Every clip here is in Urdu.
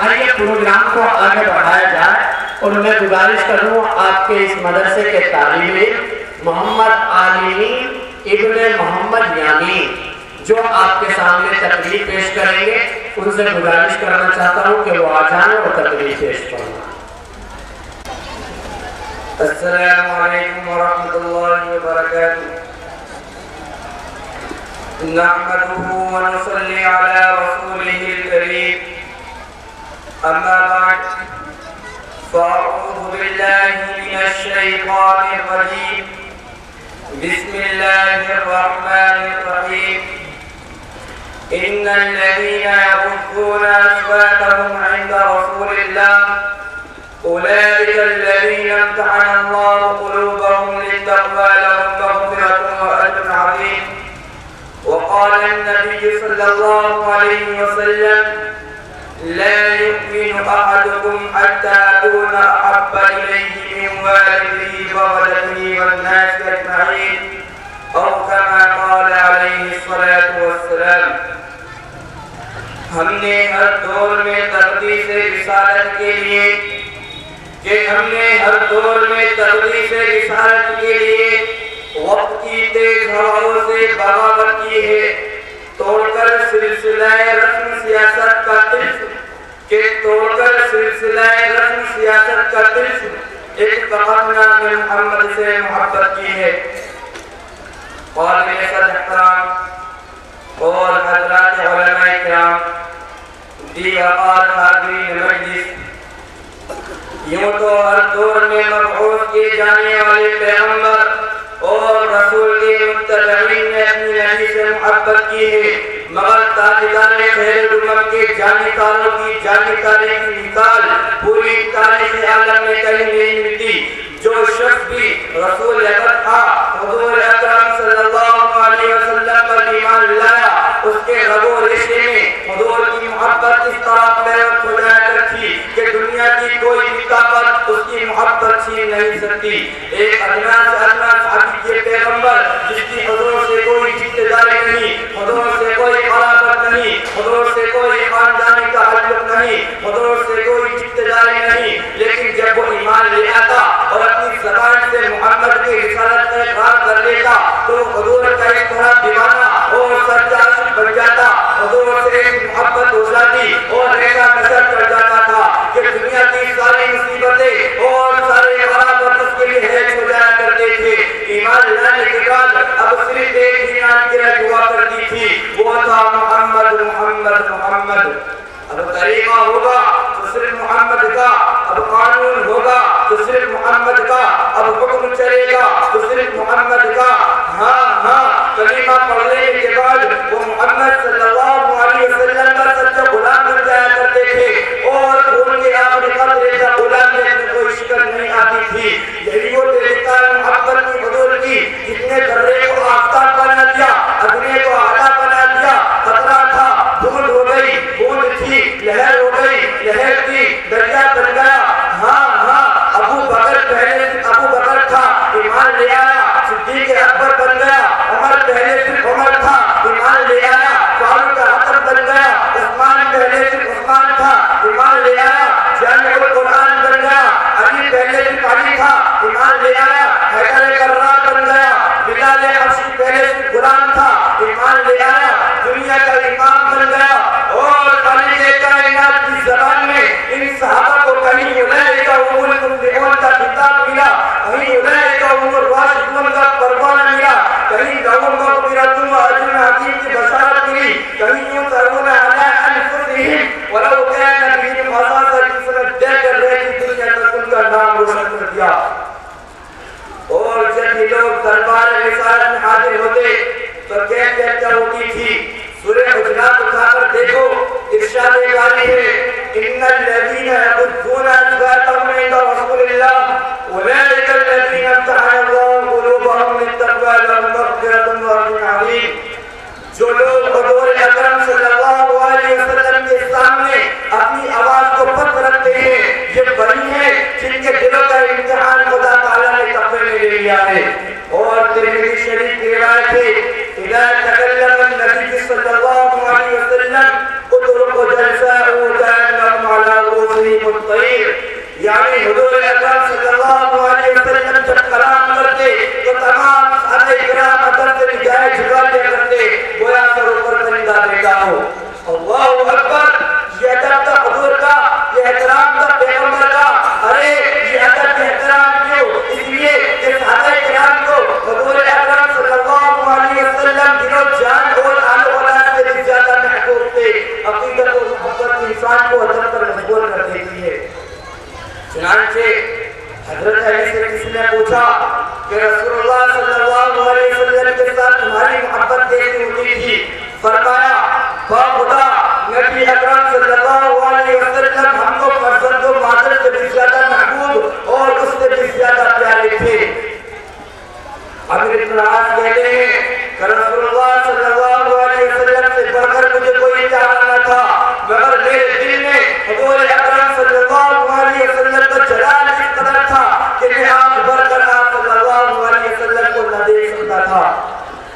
آئیے پروگرام کو آگے بڑھایا جائے اور میں گزارش کروں آپ کے اس مدرسے کے طالب محمد عالمین ابن محمد یامین جو آپ کے سامنے تقریر پیش کریں گے، ان سے گزارش کرنا چاہتا ہوں کہ وہ آ جائیں اور تقریر پیش کریں۔ السلام علیکم ورحمۃ اللہ وبرکاتہ۔ نحمده ونصلي على رسوله الكريم، أما بعد فأعوذ بالله من الشيطان الرجيم، بسم الله الرحمن الرحيم۔ إن الذين يغضون أصواتهم عند رسول الله أولئك الذين امتحن الله قلوبهم للتقوى لهم مغفرة وأجر عظيم۔ وقال النبي صلى الله عليه وسلم لا يؤمن أحدكم حتى أكون أحب إليه من والده وولده والناس أجمعين، أو كما قال عليه الصلاة والسلام۔ ہم نے ہر دور میں تقدیس رسالت کے لیے وقت کی تیز ہواؤں سے بغاوت کی ہے، توڑ کر سلسلہ رسم سیاست کا طرف ایک تقنا میں محمد سے محبت کی ہے۔ قابل احترام اور حضرات علماء کرام، دیگر حاضرین مجلس، یوں تو ہر دور میں مبعوث کیے جانے والے پیغمبر اور رسول کے متبعین نے اپنی نبی سے محبت کی ہے، مگر تاجدار خیر الامم کے جانکاروں کی جانکاری کی مثال پوری تاریخ عالم میں کہیں نہیں ملتی۔ جو شخص بھی رسول اکرم حضور اکرم صلی اللہ علیہ وسلم پر ایمان لایا، اس کے رگ و ریشے میں حضور کی محبت اس طرح پیوست ہو جایا کرتی کہ دنیا کی کوئی بھی طاقت اس کی محبت چھین نہیں سکتی۔ ایک ادنا سے ادنا صحابی کے پیغمبر جس کی حضور سے کوئی رشتہ داری نہیں، حضور سے کوئی قرابت نہیں، حضور سے کوئی خاندانی تعلق نہیں، حضور سے کوئی رشتہ داری نہیں، لیکن جب وہ ایمان لے آتا اور اپنی زبان سے محمد کی رسالت کا اقرار کر لیتا تو حضور کا اس طرح دیوانہ اور سچا عاشق بن جاتا، حضور سے ایک محبت ہو جاتی اور ایسا نشر کر جاتا تھا کہ دنیا کی ساری مصیبتیں اور سارے خرابات اس کے لیے ہیج ہو جایا کرتے تھے۔ ایمان لانے کے بعد اب صرف ایک ہی نام کی رہ ہوا کرتی تھی، وہ تھا محمد محمد محمد۔ اب طریقہ ہوگا تو صرف محمد کا، اب قانون ہوگا تو صرف محمد کا، اب حکم چلے گا تو صرف محمد کا۔ ہاں کلمہ پڑھنے کے بعد وہ محمد صلی اللہ علیہ وسلم کا سچا غلام بن جایا کرتے تھے اور ان کے آخری قطرے کا غلام میں کوئی شکل نہیں آتی تھی۔ یہی وہ طریقہ محبت کی حضور کی، جتنے ذرے کو آفتاب بنا دیا، ادنے کو اعلیٰ بنا دیا، قطرہ تھا بوند ہو گئی، بوند تھی لہر ہو گئی، لہر تھی دریا بن گیا۔ ابو بکر تھا ایمان لے آیا، صدیق اکبر بن گیا، عمر پہلے صرف عمر تھا ایمان لے آیا، فاروق اعظم بن گیا، عثمان پہلے صرف عثمان تھا ایمان لے آیا، جامع القرآن بن گیا، علی پہلے صرف علی تھا ایمان لے آیا، حیدر کرار بن گیا، بلال حبشی پہلے صرف غلام تھا ایمان لے آیا، دنیا کا امام بن گیا۔ اور خالق کائنات کی زبان میں ان صحابہ کو کہیں اولئک هم المفلحون کا خطاب ملا، کہیں اولئک هم الراشدون کا پروانہ ملا، کہیں لهم مغفرۃ واجر عظیم کی بشارت ملی، کہیں یؤثرون علی انفسهم ولو كان بهم خصاصۃ فسد دے کر رہی دنیا تک ان کا نام روشن کر دیا۔ اور جب یہ لوگ دربار رسالت میں حاضر ہوتے تو کیا چرچا ہوتی تھی؟ سورہ حجرات اٹھا کر دیکھو، ارشاد باری ہے ان الذین یغضون اصواتهم عند رسول اللہ اولئک الذین امتحن اللہ قلوبهم للتقوی لهم مغفرۃ واجر عظیم۔ جو لوگ حضور اکرم صلی اللہ علیہ وسلم کے سامنے اپنی آواز کو پست رکھتے ہیں، یہ وہی ہیں جن کے دلوں کا امتحان خدا تعالیٰ نے تقوی میں لے لیا ہے۔ اور ترمذی شریف کی روایت ہے اذا تکلم النبی صلی اللہ علیہ وسلم اترك جلساءه كأنه یعنی حضور اکرم صلی اللہ علیہ وسلم جب کلام کرتے تو تمام صحابہ کرام ادب سے نگاہیں جھکا دیا کرتے گویا سر اوپر پرندہ دیکھا ہو. اللہ اکبر. یہ ادب تھا حضور کا, یہ احترام تھا پیغمبر کا. ارے یہ ادب احترام کیوں؟ اس لیے کہ صحابہ کرام کو حضور اکرم صلی اللہ علیہ وسلم دل و جان اور آل و اولاد سے بھی زیادہ محبوب تھے. عقیدت و محبت انسان کو ادب پر مجبور کر دیتی ہے. چنانچہ حضرت علی سے کسی نے پوچھا کہ رسول اللہ صلی اللہ علیہ وسلم کے ساتھ تمہاری محبت کیسی ہوتی تھی؟ فرمایا خدا نبی اکرم صلی اللہ علیہ وسلم ہم کو فرزند و مادر سے بھی زیادہ محبوب اور اس سے بھی زیادہ پیارے تھے. امیر ابن العاص کہتے ہیں کہ رسول اللہ صلی اللہ علیہ وسلم سے بڑھ کر مجھے کوئی پیارا نہ تھا, مگر میرے دل میں حضور اکرم صلی اللہ علیہ وسلم کا جلال اس قدر تھا کہ میں آنکھ بھر کر آپ صلی اللہ علیہ وسلم کو نہ دیکھ سکتا تھا.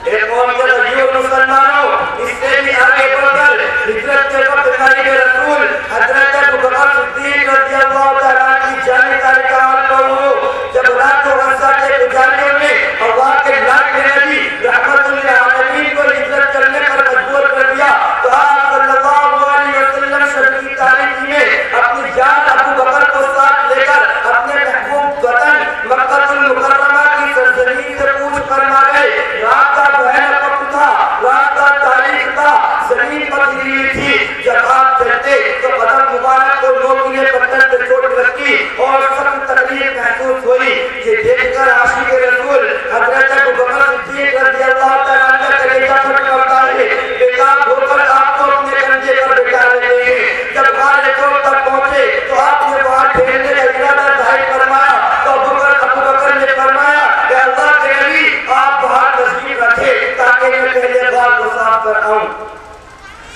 ایک قوم کے غریب مسلمانوں, اس سے بھی آگے بڑھ کر ہجرت کے وقت نبی رسول حضرت ابوبکر صدیق رضی اللہ تعالیٰ کی جانکاری کا حال کرو. جب رات و غزہ کے پجاریوں نے اللہ کے لاکھ نبی رحمت للعالمین کو ہجرت کرنے پر مجبور کر دیا تو آپ صلی اللہ علیہ وسلم شرعی تاریخی میں اپنی جان ابوبکر کو ساتھ لے کر اپنے محبوب وطن مکہ المکرمہ کی سرزمین سے کوچ فرما گئے. رات کا بہن وقت تھا, رات کا تاریخ تھا, زمین پتھریلی تھی. جب آپ چلتے تو قدم مبارک کو نوکیلے پتھر سے چوٹ لگتی اور سخت تکلیف محسوس ہوئی. یہ دیکھ کر عاشق رسول حضرت ابوبکر صدیق رضی اللہ تعالیٰ عنہ کا کلیجہ پھٹ پڑتا ہے. بےتاب ہو کر آپ کو اپنے کندھے پر بٹھا لیتے ہیں. جب غار کوہ تک پہنچے تو آپ نے وہاں ٹھہرنے کا ارادہ ظاہر فرمایا تو ابوبکر نے فرمایا کہ اللہ کے نبی آپ باہر تشریف رکھے تاکہ میں پہلے غار کو صاف کر آؤں.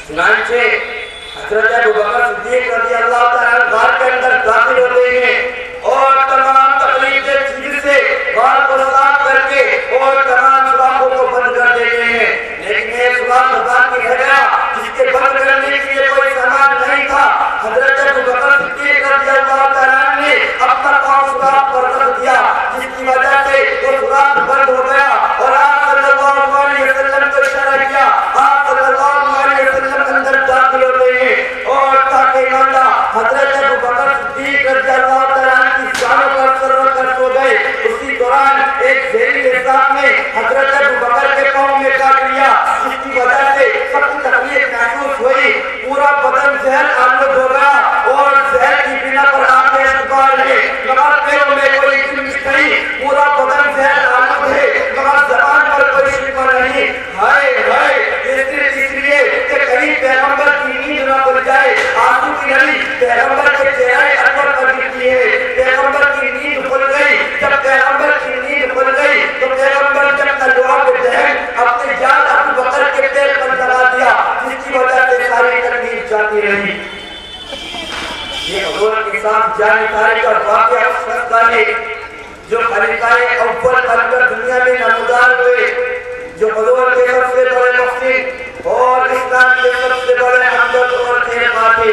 چنانچہ حضرت ابوبکر صدیق رضی اللہ تعالیٰ غار کے اندر داخل ہوتے ہیں اور تمام تکلیفیں چیز سے غار کو صاف کر کے اور تمام سوراخوں کو بند کر دیتے ہیں. لیکن یہ سوراخ باقی رہ گیا جس کے بند کرنے کے لیے کوئی سامان نہیں تھا. حضرت ابوبکر صدیق رضی اللہ تعالیٰ نے اپنا پاؤں سوراخ پر رکھ دیا جس کی وجہ سے وہ سوراخ بند ہو گیا اور آپ صلی اللہ علیہ وسلم کو اشارہ کیا. آپ صلی اللہ علیہ وسلم اندر داخل ہوتے ہیں اور تاکہ ماندہ حضرت ابوبکر صدیق رضی اللہ تعالیٰ کی جانوں پر سر رکھ کر سو گئے. اسی دوران ایک زہریلے سانپ نے حضرت ابوبکر کے پاؤں میں کاٹ لیا جس کی وجہ سے سخت تکلیف محسوس ہوئی. پورا بدن زہر آلود ہو گیا اور زہر کی بنا پر آپ کے اشتبال ہے مگر پیروں میں کوئی گنجش نہیں. پورا بدن زہر آلود ہے مگر زبان پر کوئی شکوہ نہیں. ہائے ہائے, یہ صرف اس لیے کہ کہیں پیغمبر کی نیند نہ کھل جائے. آنسو کی نلی پیغمبر کے چہرے انور پر گرتی ہے. پیغمبر کی نیند کھل گئی. جب پیغمبر کی نیند کھل گئی تو پیغمبر جب تلوار پہ دہن اپنی جان ابوبکر کے پیر پر چلا دیا جس کی وجہ سے ساری تکلیف جاتی رہی. یہ حضور کے ساتھ جانکاری کا واقعہ اس وقت کا ہے جو خلیفہ اول بن کر دنیا میں نمودار ہوئے, جو حضور کے سب سے بڑے مقصد اور اسلام کے سب سے بڑے حمد اور خیر خواہ تھے.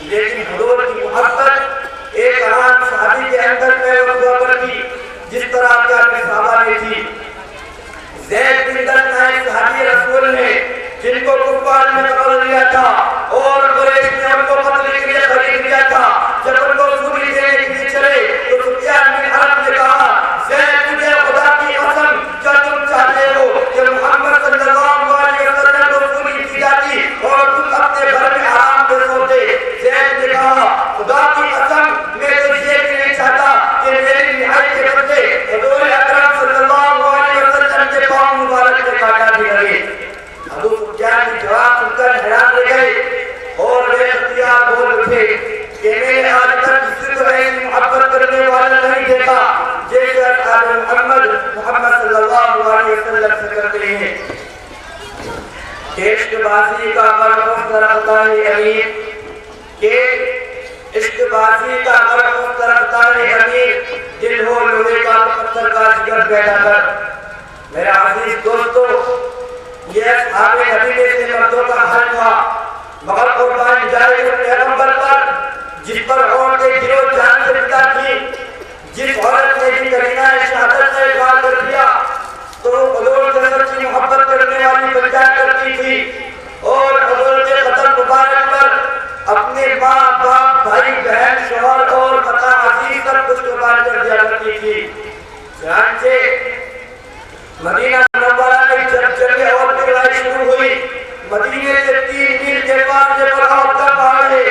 لیکن حضور کی محبت ایک عام صحابی کے اندر پیدا ہوا کرتی جس طرح کہ اپنے صحابہ نے تھی. زید بن دلنا ایک صحابی رسول نے جن کو کفار نے پکڑ لیا تھا اور قریش نے ان کو قتل کے لیے خرید لیا تھا. جب ان کو سوری دینے کے لیے چلے تو سفیان بن حرب نے کہا زید تجھے خدا کی قسم کیا تم چاہتے ہو کہ محمد صلی اللہ علیہ وسلم کو سوری دی جاتی اور تم اپنے گھر میں آرام سے سوتے؟ زید نے کہا خدا کی قسم میں تو یہ بھی نہیں چاہتا کہ میری نہائی کے بدلے حضور اکرم صلی اللہ علیہ وسلم کے پاؤں مبارک میں کاٹا بھی لگے. ابو سفیان کی جواب سن کر حیران رہ گئے اور بے اختیار بول اٹھے کہ میں نے آج تک کسی کو ایسی محبت کرنے والا نہیں دیکھا جیسے اصحاب محمد صلی اللہ علیہ وسلم سے کرتے ہیں. عشق بازی کا مرکز رکھتا ہے امیر, کہ عشق بازی کا مرکز رکھتا ہے امیر, دل ہو لوہے کا پتھر کا جگر پیدا کر. میرے عزیز دوستو, یہ اصحاب نبی میں سے مردوں کا حل تھا مگر قربان جائے اس پیغمبر پر جس پر عورتیں دل و جان سے مال اور متاع عزیز سب کچھ قربان کر دیا کرتی تھی۔ چنانچہ مدینہ منورہ میں جب جنگ احد کی لڑائی شروع ہوئی، مدینے سے 3 میل کے فاصلے پر احد کا پہاڑ ہے،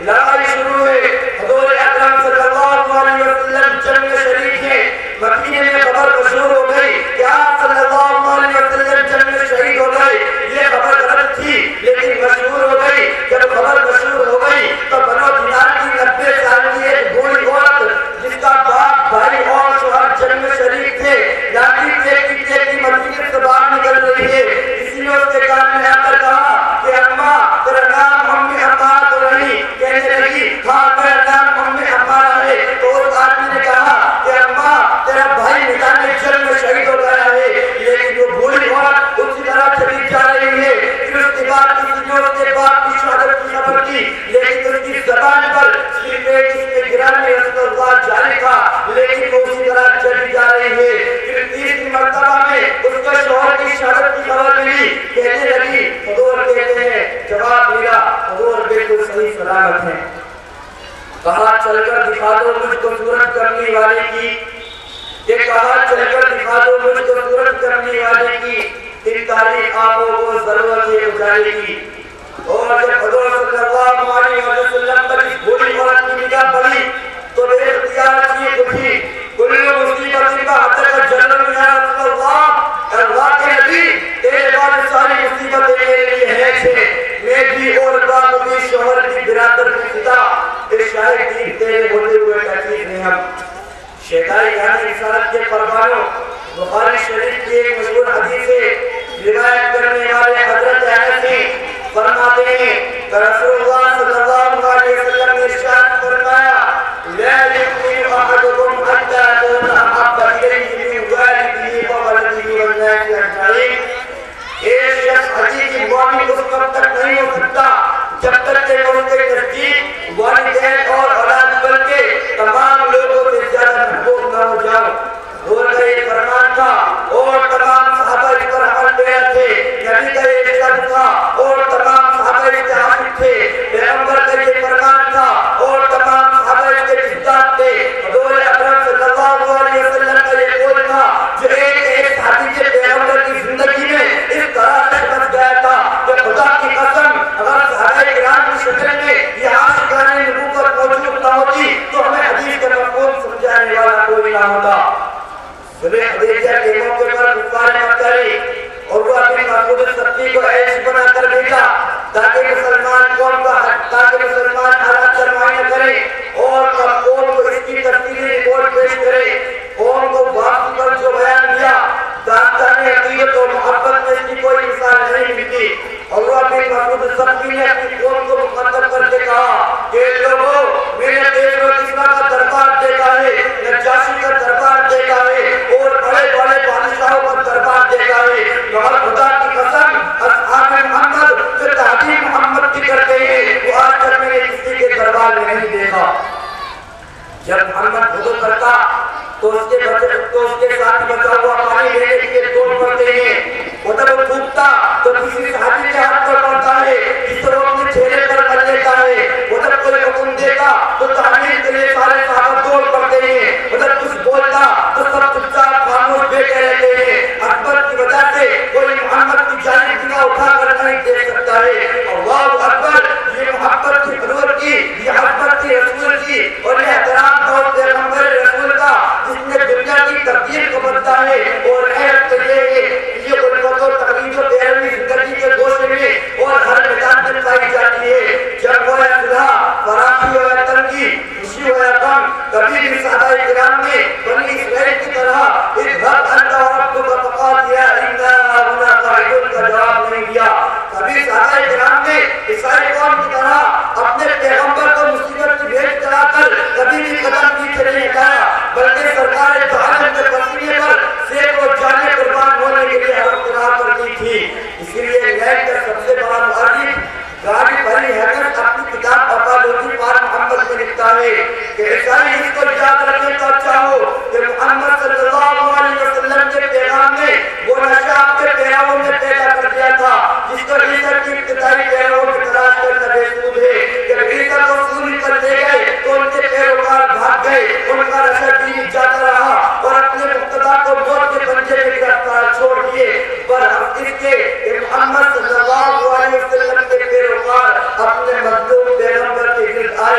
لڑائی شروع ہے، حضور اکرم صلی اللہ علیہ وسلم جنگ میں شریک ہیں۔ مدینے میں خبر مشہور ہو گئی کہ آپ صلی اللہ علیہ وسلم جنگ میں شہید ہو گئے۔ یہ خبر غلط تھی لیکن مشہور ہو گئی۔ جب خبر مشہور ہو گئی تو بنو دینار کی 90 سال کی ایک بوڑھی عورت جس کا باپ، بھائی اور شوہر جنگ میں شریک تھے، لاٹھی ٹیکتی مدینے سے باہر نکل رہی ہے۔ اسی نے اس کے کان میں آ کر کہا کہ اماں تیرا نام امی عمار تو نہیں؟ کہنے لگی ہاں میرا نام امی عمار ہے۔ تو اس آدمی نے کہا کہ اماں تیرا بھائی میدان جنگ میں شہید ہو گیا ہے، لیکن وہ بوڑھی عورت اسی طرح چلی جا رہی ہے۔ پھر اس کے بعد کسی نے اس کے باپ کی شہادت کی خبر کی، لیکن اس کی زبان پر صرف ایک اس میں گرامی رسول اللہ جاری تھا، لیکن وہ اسی طرح چلی جا رہی ہے۔ پھر تیسری مرتبہ میں اس کے شوہر کی شہادت کی خبر ملی، کہنے لگی حضور کہتے ہیں، جواب ملا حضور بالکل صحیح سلامت ہیں۔ کہا چل کر دکھا دو مجھ کو صورت کرنے والے کی، یہ کہا چل کر دکھا دو مجھ کو صورت کرنے والے کی، ان تاریخ آنکھوں کو ضرورت ہے اجالے کی۔ اور جب حضور صلی اللہ علیہ وسلم پر اس بوڑھی عورت کی نگاہ پڑی تو بے اختیار چیخ اٹھی، کل مصیبت کا حد جنم یا رسول اللہ، اللہ کے نبی تیرے بعد ساری مصیبتیں میرے لیے ہیں چھے، میں بھی اور بات بھی شوہر کی برادر کی خطا، اس شاہد دین تیرے ہوتے ہوئے تحقیق نہیں ہم۔ شیطائی کہانی رسالت کے پروانوں بخاری شریف کی ایک مشہور حدیث ہے، روایت کرنے والے حضرت انس فرماتے ہیں کہ رسول اللہ صلی اللہ علیہ وسلم نے ارشاد فرمایا لا يؤمن احدكم حتى اكون احب اليه من والده وولده والناس اجمعين۔ ایک شخص حقیقی مومن اس وقت تک نہیں ہو سکتا جب تک کہ اس کے نزدیک والدین اور اولاد بلکہ تمام لوگوں سے زیادہ محبوب نہ ہو جاؤ۔ حضور کا یہ فرمان تھا اور تمام صحابہ اس پر عمل پیرا تھے، نبی کا یہ ارشاد تھا اور تمام صحابہ اس کے عاشق تھے، پیغمبر کا یہ فرمان تھا اور تمام صحابہ اس کے مصداق تھے۔ حضور اکرم صلی اللہ علیہ وسلم کا یہ قول تھا جو ایک صحابی کے پیغمبر کی زندگی میں اس طرح بچ گیا تھا کہ خدا کی قسم اگر صحابہ کرام کی شکل میں یہ عاشقان نبوت موجود نہ ہوتی تو ہمیں حدیث کا مفہوم سمجھانے والا کوئی نہ ہوتا۔ صلح حدیبیہ کے موقع پر کفار مکہ نے عروہ بن مسعود الثقفی کو عیش بنا کر بھیجا تاکہ مسلمان قوم حالات سرمایہ کریں اور قوم کو اس کی تفصیلی رپورٹ پیش کرے۔ قوم کو واپسی پر جو بیان دیا داستان عقیدت و محبت میں اس کی کوئی مثال نہیں ملتی۔ عروہ بن مسعود الثقفی نے اپنی قوم کو مخاطب کر کے کہا کہ لوگوں میں نے دیکھ و کسرا کا دربار دیکھا ہے، نجاشی کا دربار دیکھا ہے اور بڑے بڑے بادشاہوں کا دربار دیکھا ہے، مگر خدا کی قسم اصحاب محمد جو تعظیم محمد کی کرتے ہیں وہ آج تک میں نے کسی کے دربار میں نہیں دیکھا۔ جب محمد وضو کرتا تو اس کے ساتھ بچا ہوا پانی لینے کے لیے دوڑ پڑتے ہیں، وہ جب وہ تھوکتا تو کسی صحابی کے ہاتھ پر پڑتا ہے جس طرح اپنے چہرے پر کر لیتا ہے، وہ جب کوئی حکم دیتا تو تعمیر کے لیے سارے صحابہ دوڑ پڑتے ہیں، وہ جب کچھ بولتا تو سب چپ چاپ خاموش بیٹھے رہتے ہیں۔ اکبر کی وجہ سے کوئی محمد کی جانب نگاہ اٹھا کر نہیں دیکھ سکتا ہے۔ اللہ اکبر، یہ محبت کی حضور کی، یہ محبت کی رسول کی اور یہ احترام تھا اس پیغمبر رسول کا جس نے دنیا کی تقدیر کو بدلا ہے۔ اور حیرت تو یہ ہے کہ یہ الفت و تقلید و بیرونی زندگی کے گوشے میں اور ہر میدان میں پائی جاتی ہے۔ جب وہ صلح، فراخی ہو یا تنگی، خوشی ہو یا غم، کبھی بھی صحابہ کرام نے بنی اسرائیل کی طرح اذهب انت وربك فقاتلا انا هنا قاعدون کا جواب نہیں دیا۔ کبھی صحابہ کرام نے عیسائی قوم کی طرح اپنے پیغمبر کو مصیبت کی بھیٹ چلا کر کبھی بھی قدم پیچھے نہیں ہٹایا، بلکہ سرکار دو عالم کے پسینے پر سینکڑوں جانیں قربان ہونے کے لیے حرف قرار کرتی تھی۔ اسی لیے انگلینڈ کا سب سے بڑا مؤرخ گاری بھری اپنی کتاب اپالوجی پار محمد میں لکھتا ہے کہ عیسائی اس کو یاد رکھیں تو اچھا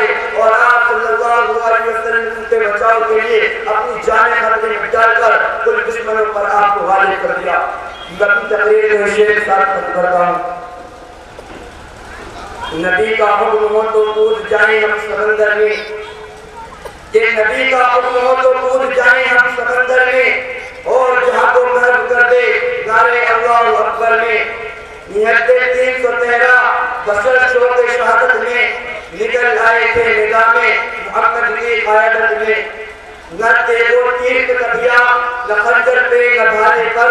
ہے اور آپ صلی اللہ علیہ وسلم کے بچاؤ کے لیے اپنی جانیں خطرے میں ڈال کر کل دشمنوں پر آپ کو غالب کر دیا۔ میں اپنی تقریر میں شعر کے ساتھ ختم کرتا ہوں۔ نبی کا حکم ہو تو کود جائیں ہم سمندر میں، کہ نبی کا حکم ہو تو کود جائیں ہم سمندر میں، اور جہاں کو محو کر دے نعرے اللہ اکبر میں۔ نہتے 313 بشر شوق شہادت میں، نکل آئے تھے میدان میں محمد کی قیادت میں۔ نہ تیغ و تیر پہ تکیا نہ خنجر پہ نہ بھالے پر،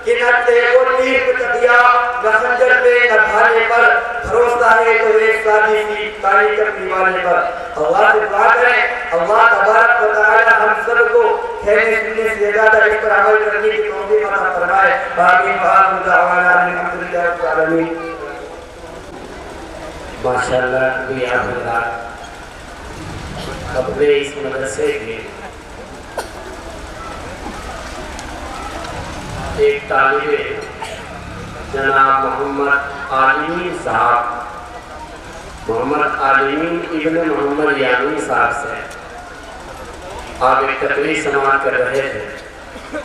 کہ نہ تیغ و تیر پہ تکیا نہ خنجر پہ نہ بھالے پر، بھروسہ ہے تو ایک سادی سی تاریخ دیوانے پر۔ اللہ سے دعا کریں اللہ تبارک و تعالی ہم سب کو کہنے سننے سے زیادہ اس پر عمل کرنے کی توفیق عطا فرمائے۔ آمین وآخر دعوانا الحمدللہ رب العالمین۔ ماشاءاللہ بھی آپ حضرات اپنے اس مدرسے کے ایک طالب جناب محمد عالمین صاحب، محمد عالمین ابن محمد یامین صاحب سے آپ ایک تقریر سماعت کر رہے تھے۔